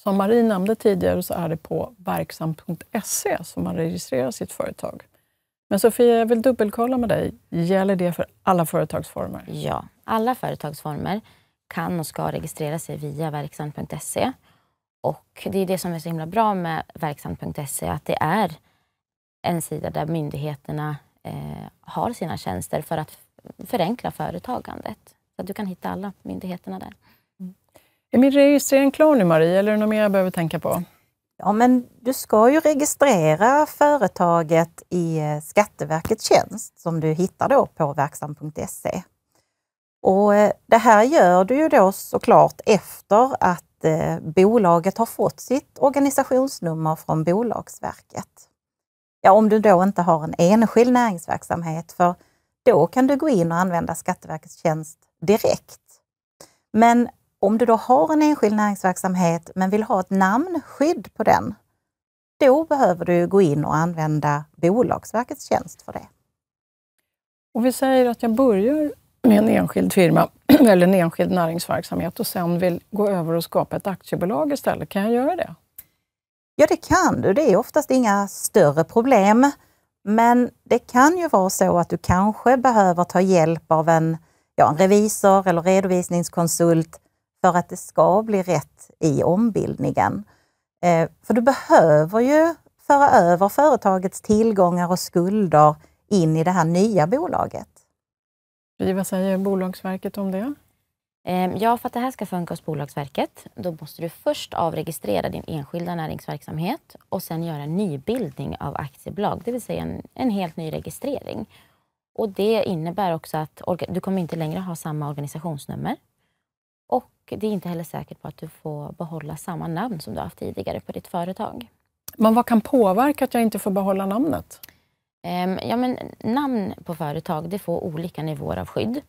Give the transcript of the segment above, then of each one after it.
Som Marie nämnde tidigare så är det på verksam.se som man registrerar sitt företag. Men Sofia, jag vill dubbelkolla med dig. Gäller det för alla företagsformer? Ja, alla företagsformer kan och ska registrera sig via verksam.se. Och det är det som är så himla bra med verksam.se, att det är en sida där myndigheterna har sina tjänster för att förenkla företagandet. Så att du kan hitta alla myndigheterna där. Är min registrering klar nu, Marie, eller är det något mer jag behöver tänka på? Ja, men du ska ju registrera företaget i Skatteverkets tjänst som du hittar då på verksam.se. Och det här gör du ju då såklart efter att bolaget har fått sitt organisationsnummer från Bolagsverket. Ja, om du då inte har en enskild näringsverksamhet, för då kan du gå in och använda Skatteverkets tjänst direkt. Men om du då har en enskild näringsverksamhet men vill ha ett namnskydd på den, då behöver du gå in och använda Bolagsverkets tjänst för det. Och vi säger att jag börjar med en enskild firma eller en enskild näringsverksamhet och sen vill gå över och skapa ett aktiebolag istället. Kan jag göra det? Ja, det kan du. Det är oftast inga större problem. Men det kan ju vara så att du kanske behöver ta hjälp av en revisor eller redovisningskonsult för att det ska bli rätt i ombildningen. För du behöver ju föra över företagets tillgångar och skulder in i det här nya bolaget. Vad säger Bolagsverket om det? Ja, för att det här ska funka hos Bolagsverket, då måste du först avregistrera din enskilda näringsverksamhet och sen göra en nybildning av aktiebolag, det vill säga en helt ny registrering. Och det innebär också att du kommer inte längre ha samma organisationsnummer. Och det är inte heller säkert på att du får behålla samma namn som du har haft tidigare på ditt företag. Men vad kan påverka att jag inte får behålla namnet? Ja, men namn på företag, det får olika nivåer av skydd.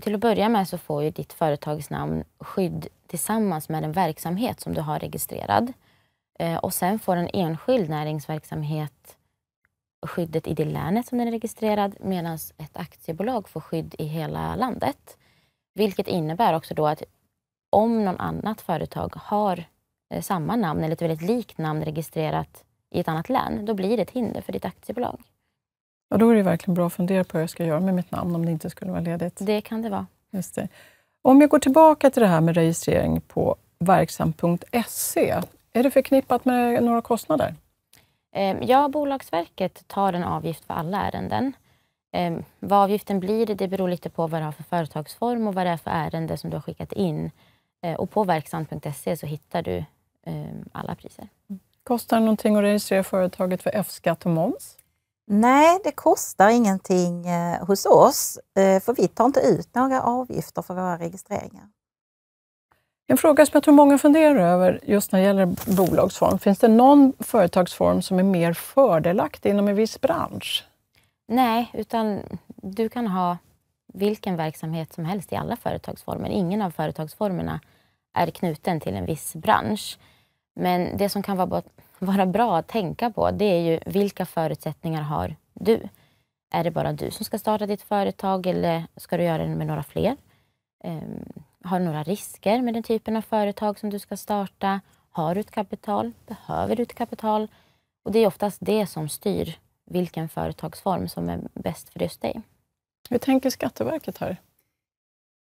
Till att börja med så får ju ditt företagsnamn skydd tillsammans med den verksamhet som du har registrerad. Och sen får en enskild näringsverksamhet skyddet i det länet som den är registrerad, medan ett aktiebolag får skydd i hela landet. Vilket innebär också då att om någon annat företag har samma namn eller ett väldigt likt namn registrerat i ett annat län, då blir det ett hinder för ditt aktiebolag. Ja, då är det verkligen bra att fundera på vad jag ska göra med mitt namn om det inte skulle vara ledigt. Det kan det vara. Just det. Om jag går tillbaka till det här med registrering på verksam.se, är det förknippat med några kostnader? Ja, Bolagsverket tar en avgift för alla ärenden. Vad avgiften blir, det beror lite på vad du har för företagsform och vad det är för ärende som du har skickat in. Och på verksam.se så hittar du alla priser. Kostar det någonting att registrera företaget för F-skatt och moms? Nej, det kostar ingenting hos oss, för vi tar inte ut några avgifter för våra registreringar. En fråga som jag tror många funderar över just när det gäller bolagsform. Finns det någon företagsform som är mer fördelaktig inom en viss bransch? Nej, utan du kan ha vilken verksamhet som helst i alla företagsformer. Ingen av företagsformerna är knuten till en viss bransch. Men det som kan vara bra att tänka på, det är ju vilka förutsättningar har du? Är det bara du som ska starta ditt företag eller ska du göra det med några fler? Har du några risker med den typen av företag som du ska starta? Har du ett kapital? Behöver du ett kapital? Och det är oftast det som styr vilken företagsform som är bäst för just dig. Hur tänker Skatteverket här?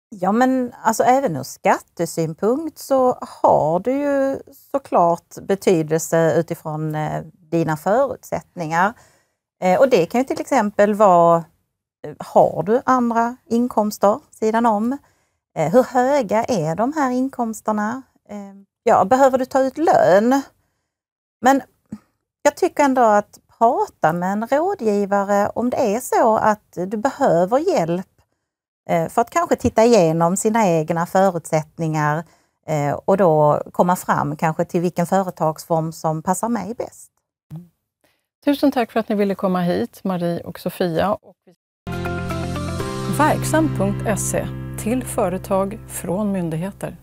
Ja, men alltså även ur skattesynpunkt så har det ju såklart betydelse utifrån dina förutsättningar. Och det kan ju till exempel vara, har du andra inkomster sidan om? Hur höga är de här inkomsterna? Ja, behöver du ta ut lön? Men jag tycker ändå att prata med en rådgivare om det är så att du behöver hjälp för att kanske titta igenom sina egna förutsättningar och då komma fram kanske till vilken företagsform som passar mig bäst. Tusen tack för att ni ville komma hit, Marie och Sofia. Verksam.se, till företag från myndigheter.